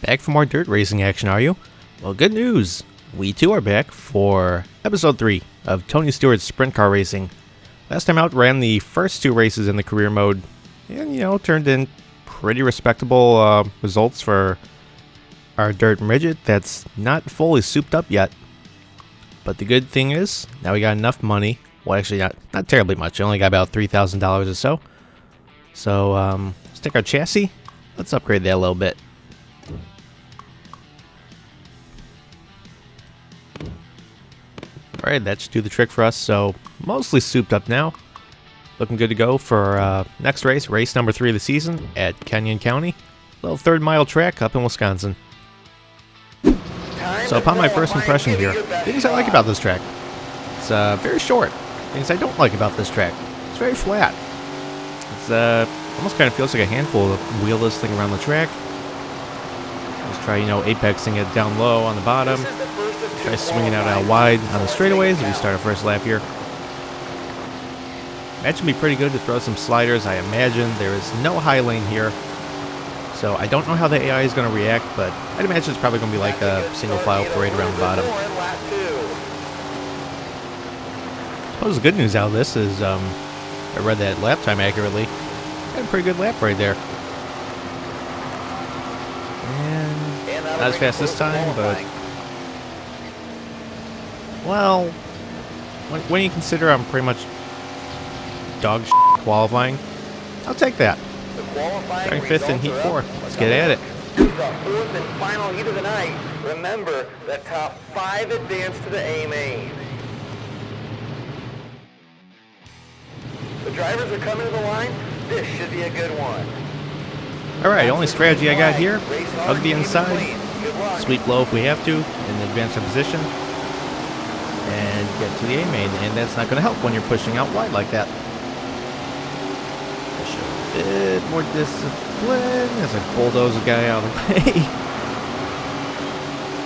Back for more dirt racing action, are you? Well, good news! We too are back for episode 3 of Tony Stewart's sprint car racing. Last time out, ran the first 2 races in the career mode, and turned in pretty respectable results for our dirt midget that's not fully souped up yet. But the good thing is, now we got enough money. Well, actually, not terribly much. I only got about $3,000 or so. So, let's take our chassis. Let's upgrade that a little bit. Alright, that should do the trick for us. So, mostly souped up now. Looking good to go for next race, race number 3 of the season at Kenyon County. Little 3rd mile track up in Wisconsin. So upon my first impression here, things I like about this track. It's very short. Things I don't like about this track. It's very flat. It's almost kind of feels like a handful of wheelless thing around the track. Let's try, apexing it down low on the bottom. Try swinging out wide on the straightaways if we start our first lap here. That should be pretty good to throw some sliders. I imagine there is no high lane here. So I don't know how the AI is going to react, but I'd imagine it's probably going to be like a single file parade around the bottom. I suppose the good news out of this is, I read that lap time accurately. Had a pretty good lap right there. And not as fast this time, but... Well, when you consider I'm pretty much dog shit qualifying, I'll take that. Starting 5th in Heat 4. Let's get at it. The 4th and final heat of the night. Remember, the top 5 advance to the A main. The drivers are coming to the line. This should be a good one. Alright, only strategy I got here. Hug the inside. Sweep low if we have to, and advance our position. And get to the A main. And that's not going to help when you're pushing out wide like that. A bit more discipline as I bulldoze a guy out of the way.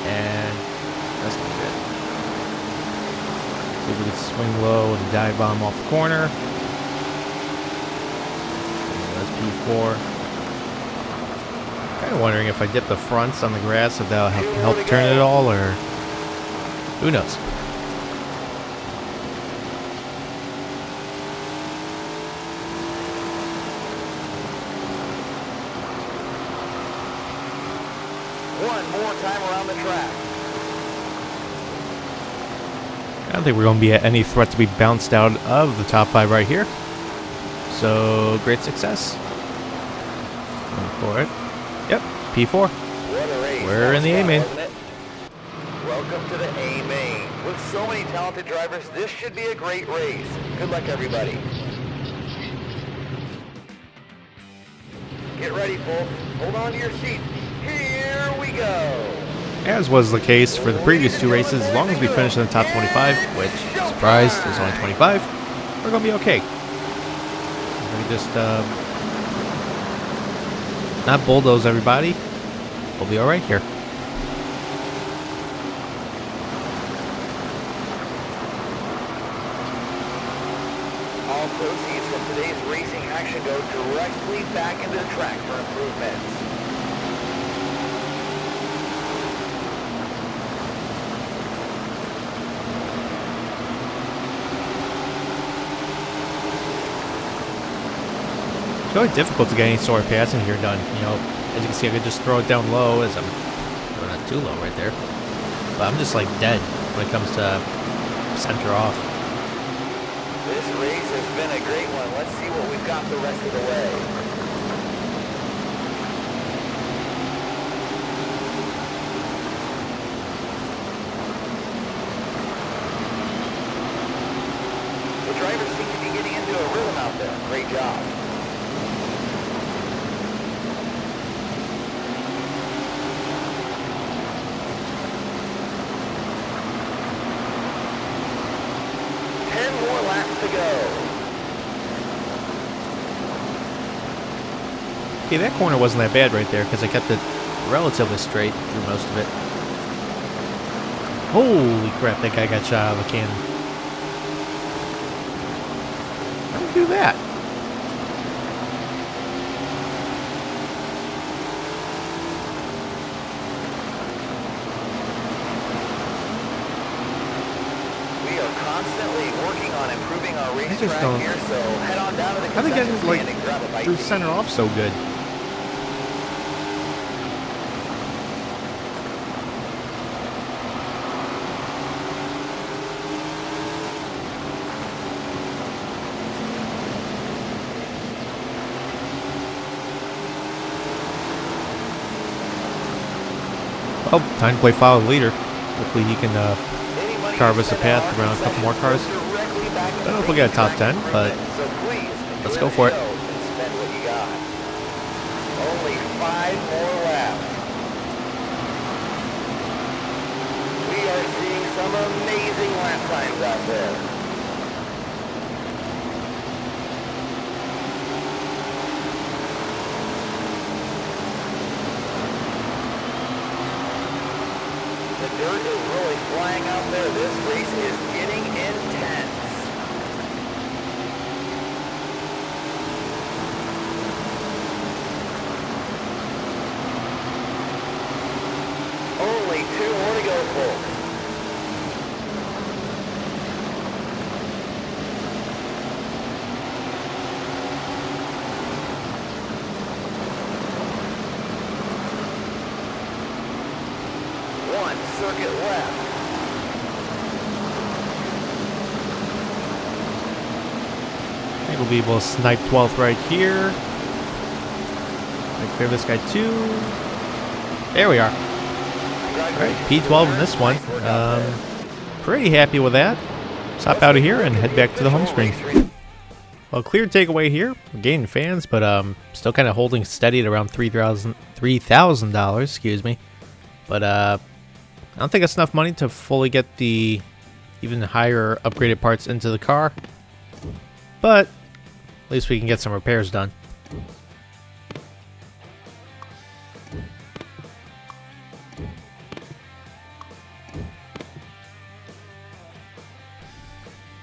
And that's not good. See if we can swing low and dive bomb off the corner. And that's P4. Kind of wondering if I dip the fronts on the grass if that'll help turn it all, or who knows. One more time around the track. I don't think we're going to be at any threat to be bounced out of the top 5 right here. So, great success. Going for it. Yep, P4. What a race. We're in the A main. Welcome to the A main. With so many talented drivers, this should be a great race. Good luck, everybody. Get ready, folks. Hold on to your seats. Here we go. As was the case for the previous 2 races, as long as we finish in the top 25, which, surprise, there's only 25, we're going to be okay. We're going to just not bulldoze everybody. We'll be alright here. All proceeds from today's racing action go directly back into the track for improvements. It's really difficult to get any sort of passing here done. As you can see, I could just throw it down low, as I'm throwing it too low right there. But I'm just like dead when it comes to center off. This race has been a great one. Let's see what we've got the rest of the way. The drivers seem to be getting into a rhythm out there. Great job. To go. Okay, that corner wasn't that bad right there because I kept it relatively straight through most of it. Holy crap, that guy got shot out of a cannon. How did he do that? constantly working on improving our racetrack don't- here, so head on down to the How they concession getting like stand and grab a bite through to center eat. off so good? Well, time to play follow the leader. Hopefully he can Any money carve you us a spend path on our around a couple more concession cars. goes directly back I into don't know if we'll get a top racetrack 10, but improvement, so please let's enjoy go the for it. show and spend what you got. Only 5 more laps. We are seeing some amazing lap times out there. The dirt is really flying out there. This race is getting intense. Only 2 more to go, folks. One circuit left. I think we'll be able to snipe 12th right here. I clear this guy too. There we are. Alright, P12 in this one. Pretty happy with that. Let's hop out of here and head back to the home screen. Well, clear takeaway here. We're gaining fans, but still kind of holding steady at around $3,000, excuse me. But I don't think that's enough money to fully get the even higher upgraded parts into the car. But at least we can get some repairs done.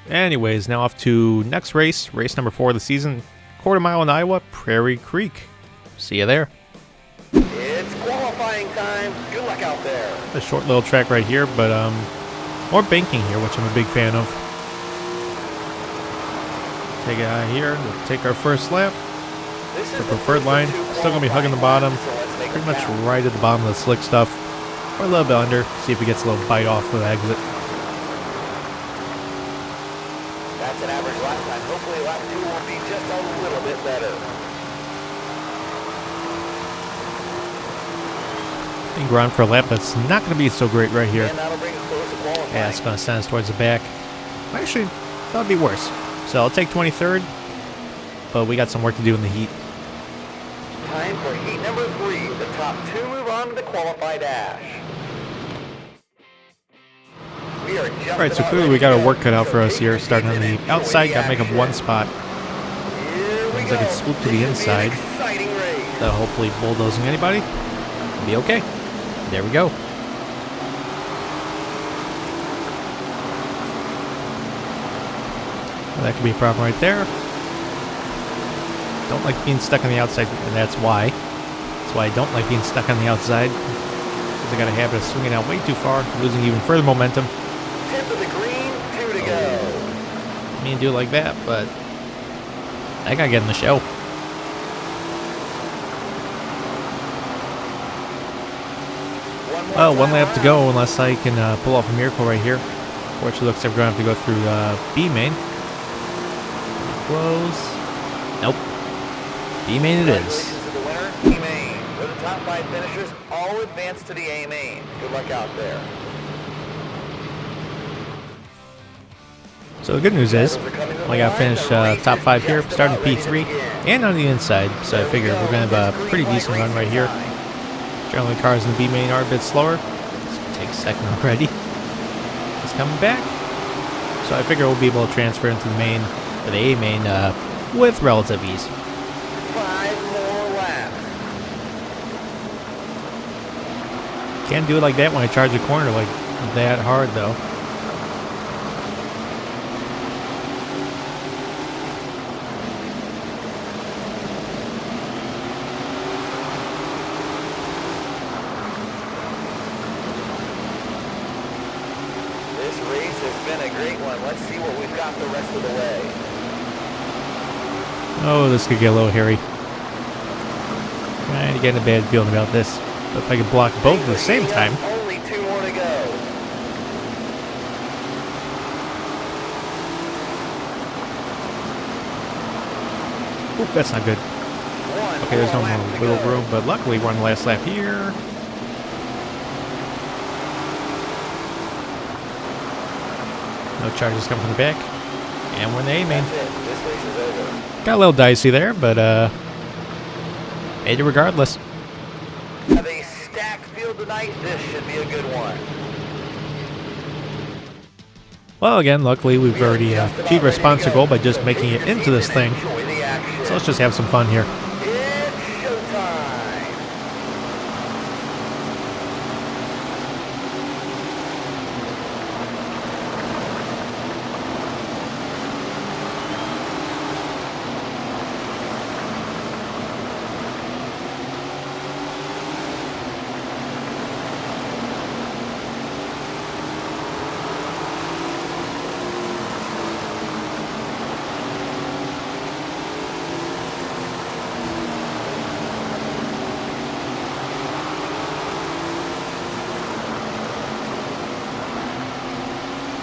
Anyways, now off to next race, race number 4 of the season, quarter mile in Iowa, Prairie Creek. See you there. It's qualifying time. Good luck out there. A short little track right here, but more banking here, which I'm a big fan of. Take it out of here, we'll take our first lap. This The is preferred line, still gonna be hugging the bottom, pretty much right at the bottom of the slick stuff, or a little bit under. See if he gets a little bite off the exit. That's an average lap time. Hopefully lap 2 will be just a little bit better. And grind for a lap that's not going to be so great right here. And that'll bring us close to qualifying. Yeah, it's going to send us towards the back. Actually, that would be worse. So I'll take 23rd, but we got some work to do in the heat. Time for heat number 3. The top 2 move on to the qualify dash. We are just Alright, so about clearly ready we got to our go. work cut out for So us take here. your Starting on seats the and enjoy outside, the got to make up action. one spot. Here we Means I go. can swoop to the This should be an inside. exciting race. Hopefully bulldozing anybody. Be okay. There we go. Well, that could be a problem right there. Don't like being stuck on the outside, and that's why. That's why I don't like being stuck on the outside. Because I got a habit of swinging out way too far, losing even further momentum. Tip of the green, 2 to go. I mean, do it like that, but I gotta get in the show. Oh, one lap to go unless I can pull off a miracle right here. Fortunately, looks like we're gonna have to go through B main. Close. Nope. B main it is. Congratulations to the winner, E main. For the top 5 finishers, all advance to the A main. Good luck out there. So the good news is, I got to finish top 5 here, starting P3, and on the inside. So I figure we're gonna have a pretty decent run right here. Generally, cars in the B main are a bit slower. It's gonna take a second already. It's coming back. So I figure we'll be able to transfer into the main, or the A main, with relative ease. 5 more laps. Can't do it like that when I charge a corner like that hard though. This race has been a great one. Let's see what we've got the rest of the way. Oh, this could get a little hairy. Trying to get a bad feeling about this. But if I could block both at the same time. Only 2 more to go. Oop, that's not good. Okay, there's no more wiggle room, but luckily we're on the last lap here. No charges come from the back. And we're in the A main. This race is over. Got a little dicey there, but made it regardless. Have a stacked field tonight. This should be a good one. Well, again, luckily we've already achieved our sponsor goal by just making it into this thing. So let's just have some fun here. It's showtime.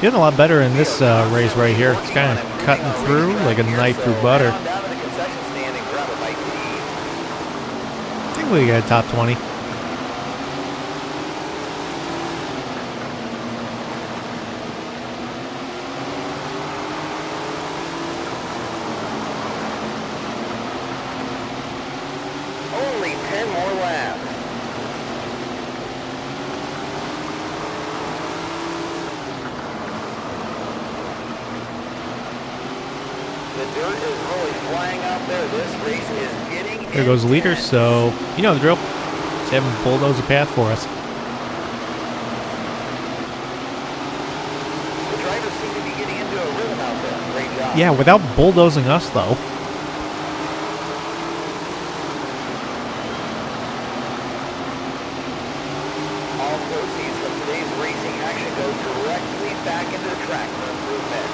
Feeling a lot better in this race right here. It's kind of cutting through like a knife through butter. Down to the concession stand and grab a bite to eat. I think we got a top 20. Only 10 more laps. The dirt is really flying out there. This race is getting There goes the leader, so you know the drill. Just have him bulldoze a path for us. The drivers seem to be getting into a rhythm out there. Great job. Yeah, without bulldozing us though. All proceeds from today's racing action go directly back into the track for improvement.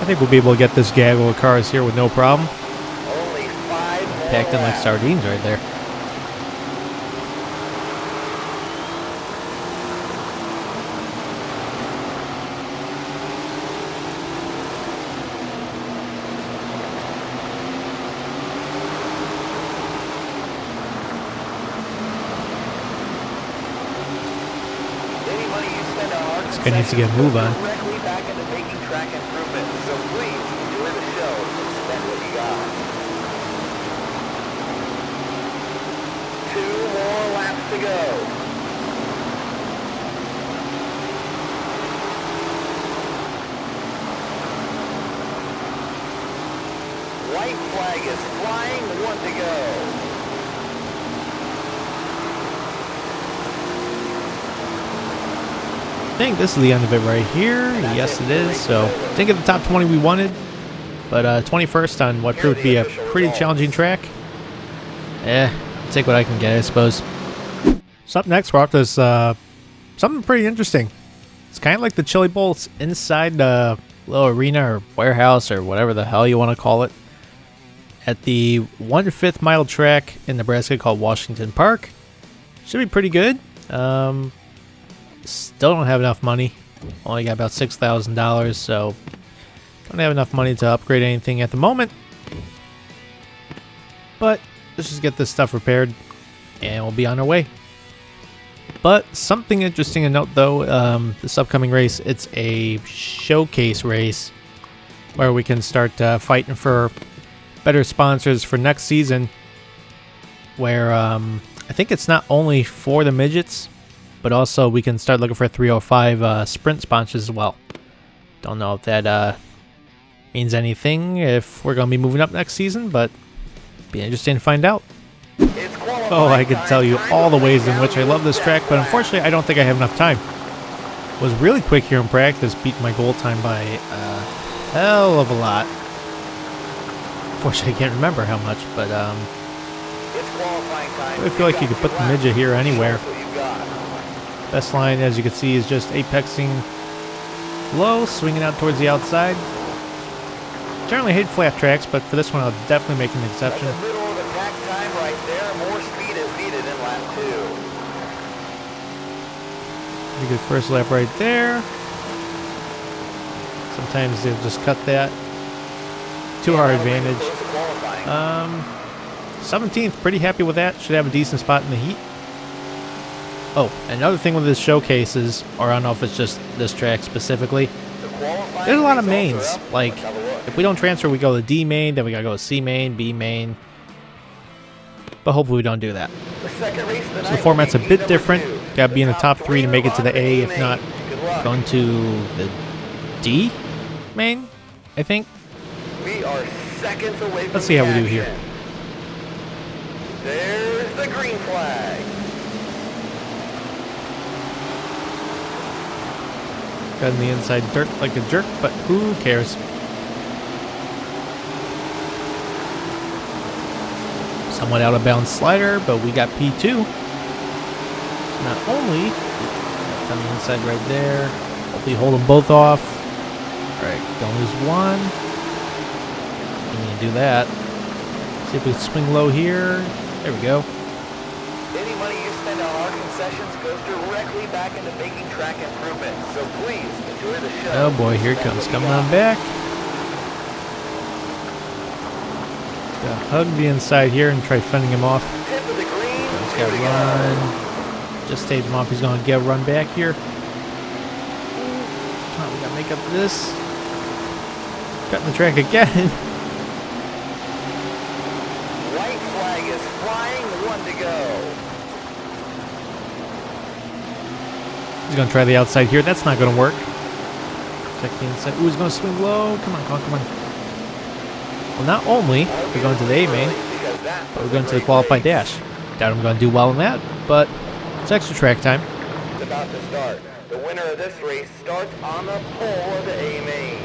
I think we'll be able to get this gaggle of cars here with no problem. Only 5 more Packed in like laps. sardines right there. Any money you spend on our This guy needs to get a move on. directly back into making track improvements. So please enjoy the show and spend what you got. 2 more laps to go. White flag is flying, 1 to go. I think this is the end of it right here. Yes, it is. So, didn't get the top 20 we wanted, but 21st on what proved to be a pretty challenging track. I'll take what I can get, I suppose. So up next, we're off this something pretty interesting. It's kind of like the Chili Bowl. It's inside the little arena or warehouse or whatever the hell you want to call it, at the 1/5 mile track in Nebraska called Washington Park. Should be pretty good. Still don't have enough money. Only got about $6,000, so don't have enough money to upgrade anything at the moment. But let's just get this stuff repaired, and we'll be on our way. But something interesting to note, though, this upcoming race, it's a showcase race where we can start fighting for better sponsors for next season, where I think it's not only for the midgets, but also we can start looking for 305 sprint sponsors as well. Don't know if that means anything if we're going to be moving up next season, but be interesting to find out. Oh, I could tell you all the ways in which I love this track, but unfortunately I don't think I have enough time. Was really quick here in practice, beat my goal time by a hell of a lot. Unfortunately I can't remember how much, but I feel like you could put the midget here anywhere. Best line, as you can see, is just apexing low, swinging out towards the outside. Generally hate flat tracks, but for this one I'll definitely make an exception. That's the middle of the pack time right there. More speed is needed in lap 2. Pretty good first lap right there. Sometimes they'll just cut that to our advantage. 17th, pretty happy with that. Should have a decent spot in the heat. Oh, another thing with this showcase is, or I don't know if it's just this track specifically, there's a lot of mains. Like, if we don't transfer, we go to D main, then we gotta go to C main, B main. But hopefully we don't do that. So the format's a bit different. Gotta be in the top 3 to make it to the A, if not going to the D main, I think. We are seconds away from Let's see how we do here. There's the green flag. Got in the inside dirt like a jerk, but who cares? Somewhat out of bounds slider, but we got P2. Not only on the inside right there, hopefully hold them both off. Alright, don't lose one. We need to do that. See if we can swing low here. There we go. Any money you spend on our concessions goes directly back into making track improvements. So please enjoy the show. Oh boy, here it comes. Coming on back. Gotta hug the inside here and try fending him off. Tip of the green. He's got to run. Just staged him off. He's going to get a run back here. Come on, we got to make up for this. Cutting the track again. White flag is flying. 1 to go. He's going to try the outside here. That's not going to work. Check the inside. Ooh, he's going to swing low. Come on, come on. Well, not only are we going to the A main, but we're going to the qualified dash. Doubt I'm going to do well in that, but it's extra track time. It's about to start. The winner of this race starts on the pole of the A main.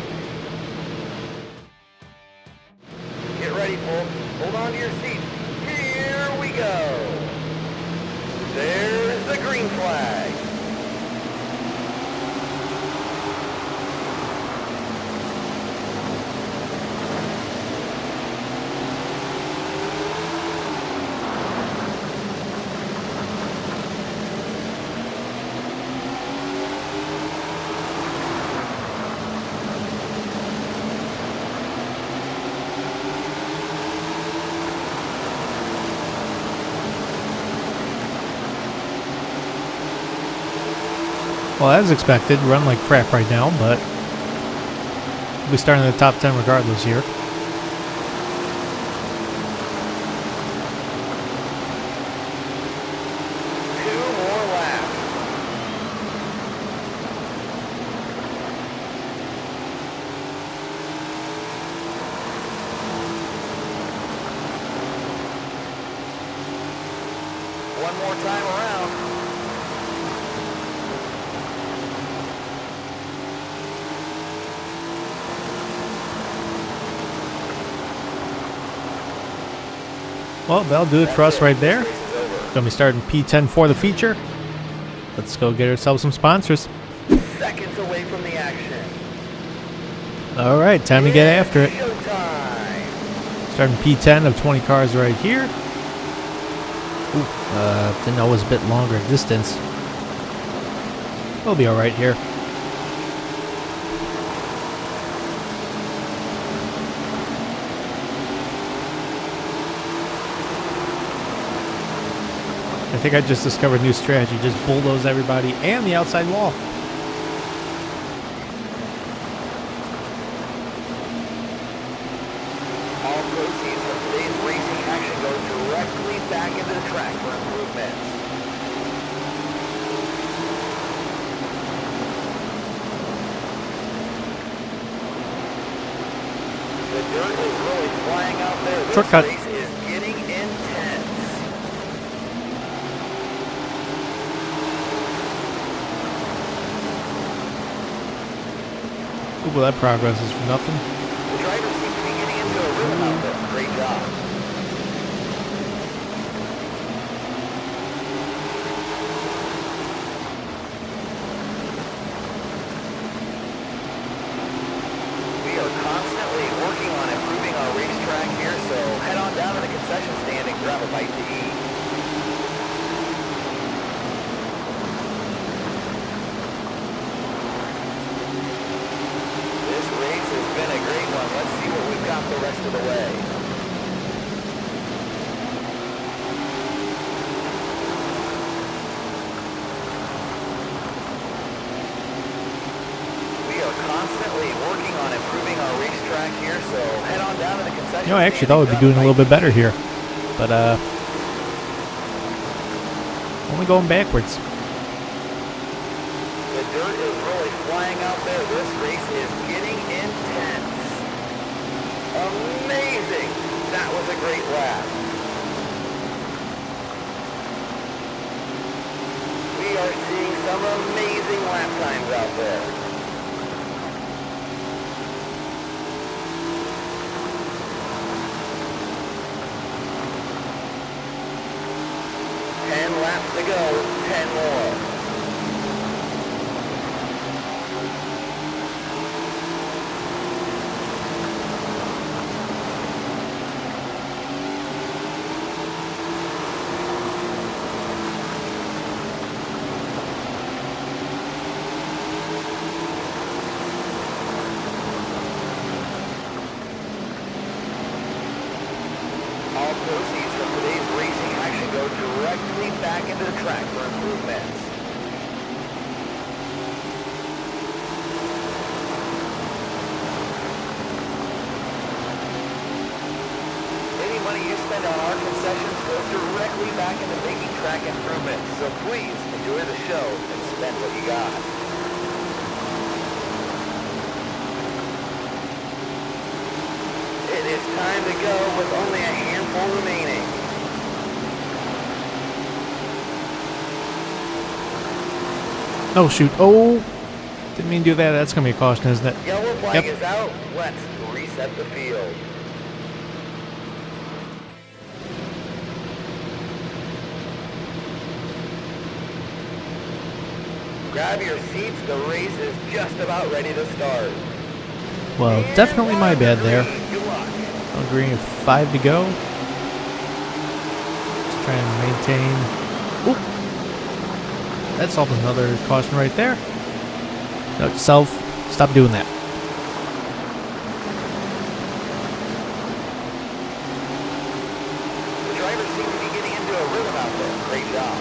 Get ready, folks. Hold on to your seats. Here we go. There's the green flag. Well, as expected, run like crap right now, but we'll be starting in the top 10 regardless here. One more time around. Well, that'll do it for us right there. Gonna be starting P10 for the feature. Let's go get ourselves some sponsors. Seconds away from the action. All right, time to get after it. Showtime. Starting P10 of 20 cars right here. Ooh, didn't know it was a bit longer distance. We'll be all right here. I think I just discovered a new strategy. Just bulldoze everybody and the outside wall. All proceeds from today's racing action go directly back into the track for improvements. The dirt is really flying out there. This Shortcut. race is getting intense. Ooh, well, that progress is for nothing. The drivers seem to be getting into a rhythm out there. Great job. So head on down to the concession You know, I actually stand thought and we'd be grab doing a little bite bit better here, but only going backwards. The dirt is really flying out there. This race is getting intense. Amazing. That was a great lap. We are seeing some amazing lap times out there. 10 laps to go, 10 more. All proceeds from today's racing action go directly back into the track for improvements. Any money you spend on our concessions goes directly back into making track improvements. So please enjoy the show and spend what you got. It is time to go with only a handful remaining. Oh shoot! Oh, didn't mean to do that. That's gonna be a caution, isn't it? Yellow flag Yep. is out. Let's reset the field. Grab your seats. The race is just about ready to start. Well, And definitely my bad there. Good luck. On green with 5 to go. Just trying to maintain. Oop. That's almost another caution right there. Note to self, stop doing that. The drivers seem to be getting into a rhythm out there. Great job.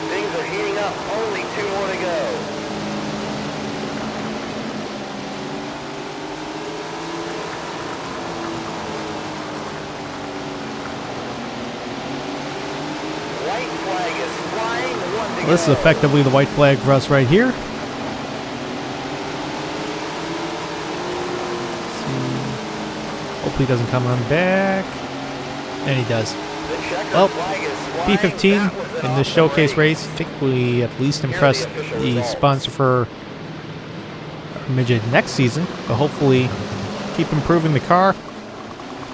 Things are heating up. Only 2 more to go. White flag is flying. 1 to Well, go. this is effectively the white flag for us right here. Hopefully he doesn't come on back. And he does. The checker Well, flag is flying. P15 That was an in this awesome showcase race. I think we at least impressed official the results. sponsor for our midget next season. But hopefully keep improving the car.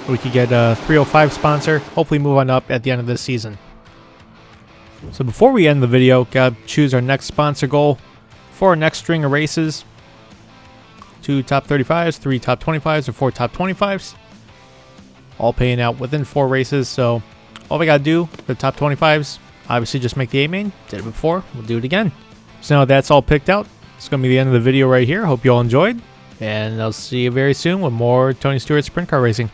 We could get a 305 sponsor. Hopefully move on up at the end of this season. So before we end the video, gotta choose our next sponsor goal for our next string of races. 2 top 35s, 3 top 25s, or 4 top 25s. All paying out within 4 races, so all we gotta do for the top 25s, obviously just make the A-main. Did it before, we'll do it again. So now that's all picked out. It's gonna be the end of the video right here. Hope you all enjoyed, and I'll see you very soon with more Tony Stewart Sprint Car Racing.